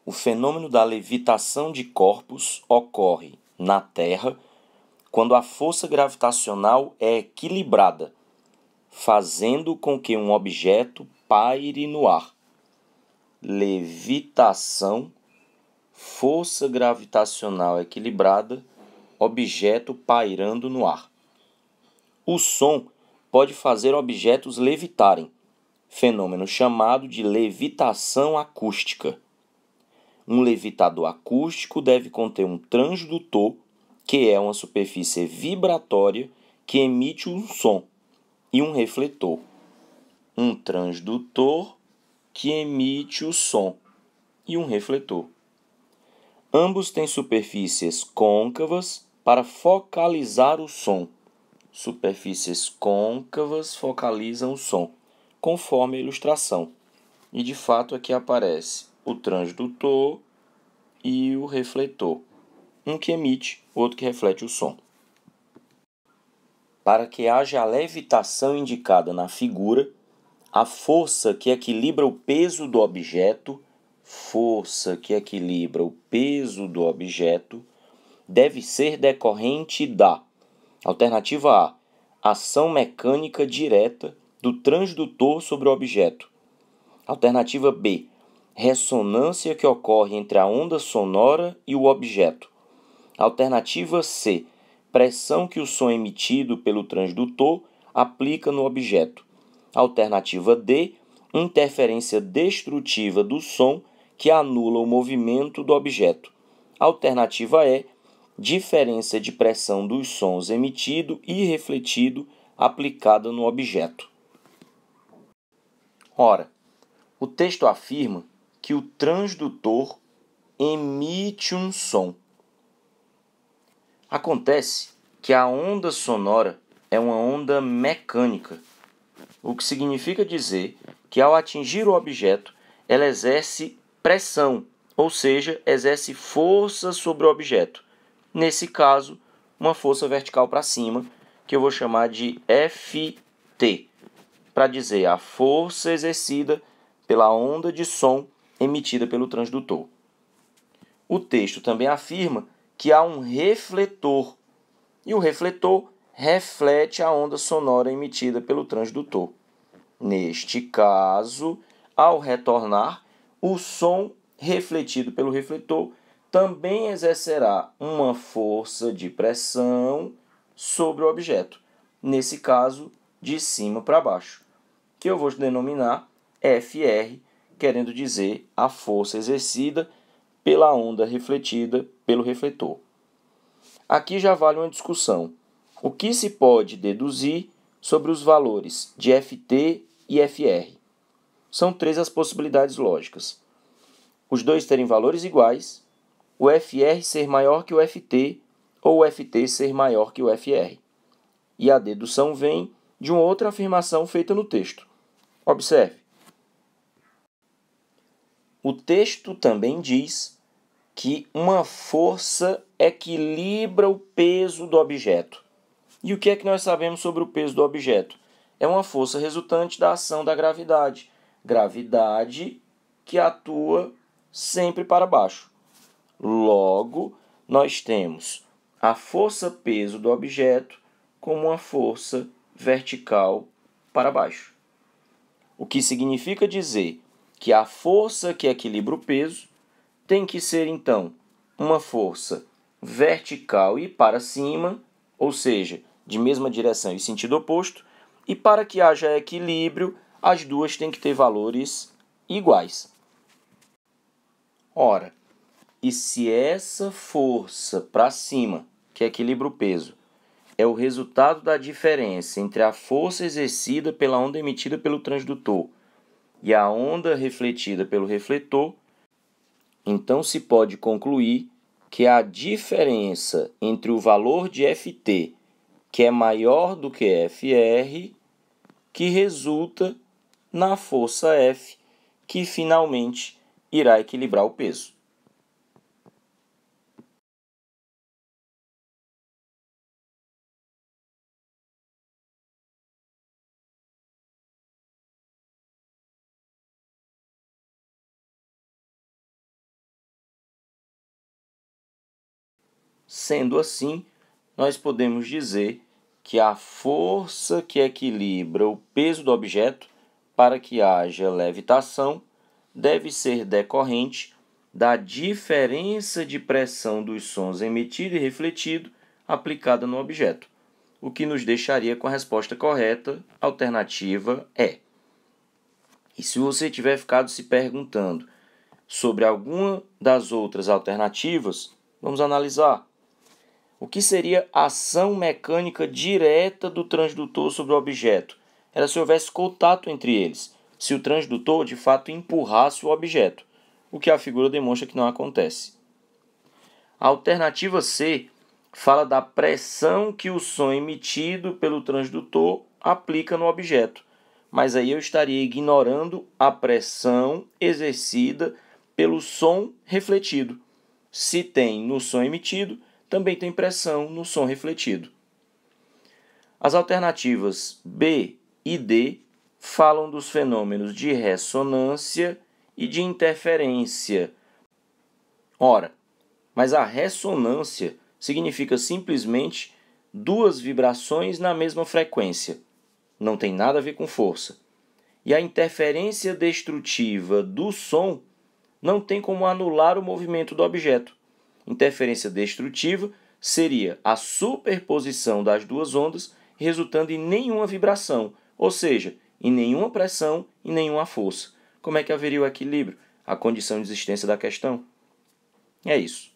O fenômeno da levitação de corpos ocorre na Terra quando a força gravitacional é equilibrada, fazendo com que um objeto paire no ar. Levitação, força gravitacional equilibrada, objeto pairando no ar. O som pode fazer objetos levitarem, fenômeno chamado de levitação acústica. Um levitador acústico deve conter um transdutor, que é uma superfície vibratória que emite um som, e um refletor. Um transdutor que emite o som e um refletor. Ambos têm superfícies côncavas para focalizar o som. Superfícies côncavas focalizam o som, conforme a ilustração. E de fato aqui aparece o transdutor e o refletor. Um que emite, outro que reflete o som. Para que haja a levitação indicada na figura, a força que equilibra o peso do objeto, deve ser decorrente da alternativa A, ação mecânica direta do transdutor sobre o objeto. Alternativa B, ressonância que ocorre entre a onda sonora e o objeto. Alternativa C, pressão que o som emitido pelo transdutor aplica no objeto. Alternativa D, interferência destrutiva do som que anula o movimento do objeto. Alternativa E, diferença de pressão dos sons emitido e refletido aplicada no objeto. Ora, o texto afirma que o transdutor emite um som. Acontece que a onda sonora é uma onda mecânica, o que significa dizer que ao atingir o objeto, ela exerce pressão, ou seja, exerce força sobre o objeto. Nesse caso, uma força vertical para cima, que eu vou chamar de Ft, para dizer a força exercida pela onda de som emitida pelo transdutor. O texto também afirma que há um refletor, e o refletor reflete a onda sonora emitida pelo transdutor. Neste caso, ao retornar, o som refletido pelo refletor também exercerá uma força de pressão sobre o objeto, nesse caso, de cima para baixo, que eu vou denominar Fr, querendo dizer a força exercida pela onda refletida pelo refletor. Aqui já vale uma discussão. O que se pode deduzir sobre os valores de Ft e Fr? São três as possibilidades lógicas. Os dois terem valores iguais, o Fr ser maior que o Ft ou o Ft ser maior que o Fr. E a dedução vem de uma outra afirmação feita no texto. Observe. O texto também diz que uma força equilibra o peso do objeto. E o que é que nós sabemos sobre o peso do objeto? É uma força resultante da ação da gravidade. Gravidade que atua sempre para baixo. Logo, nós temos a força-peso do objeto como uma força vertical para baixo. O que significa dizer que a força que equilibra o peso tem que ser, então, uma força vertical e para cima, ou seja, de mesma direção e sentido oposto, e para que haja equilíbrio, as duas têm que ter valores iguais. Ora, e se essa força para cima, que equilibra o peso, é o resultado da diferença entre a força exercida pela onda emitida pelo transdutor e a onda refletida pelo refletor, então se pode concluir que a diferença entre o valor de Ft, que é maior do que Fr, que resulta na força F, que finalmente irá equilibrar o peso. Sendo assim, nós podemos dizer que a força que equilibra o peso do objeto para que haja levitação deve ser decorrente da diferença de pressão dos sons emitido e refletido aplicada no objeto, o que nos deixaria com a resposta correta, alternativa E. E se você tiver ficado se perguntando sobre alguma das outras alternativas, vamos analisar. O que seria a ação mecânica direta do transdutor sobre o objeto? Era se houvesse contato entre eles, se o transdutor de fato empurrasse o objeto, o que a figura demonstra que não acontece. A alternativa C fala da pressão que o som emitido pelo transdutor aplica no objeto, mas aí eu estaria ignorando a pressão exercida pelo som refletido. Se tem no som emitido, também tem pressão no som refletido. As alternativas B e D falam dos fenômenos de ressonância e de interferência. Ora, mas a ressonância significa simplesmente duas vibrações na mesma frequência. Não tem nada a ver com força. E a interferência destrutiva do som não tem como anular o movimento do objeto. Interferência destrutiva seria a superposição das duas ondas, resultando em nenhuma vibração, ou seja, em nenhuma pressão e nenhuma força. Como é que haveria o equilíbrio? A condição de existência da questão? É isso.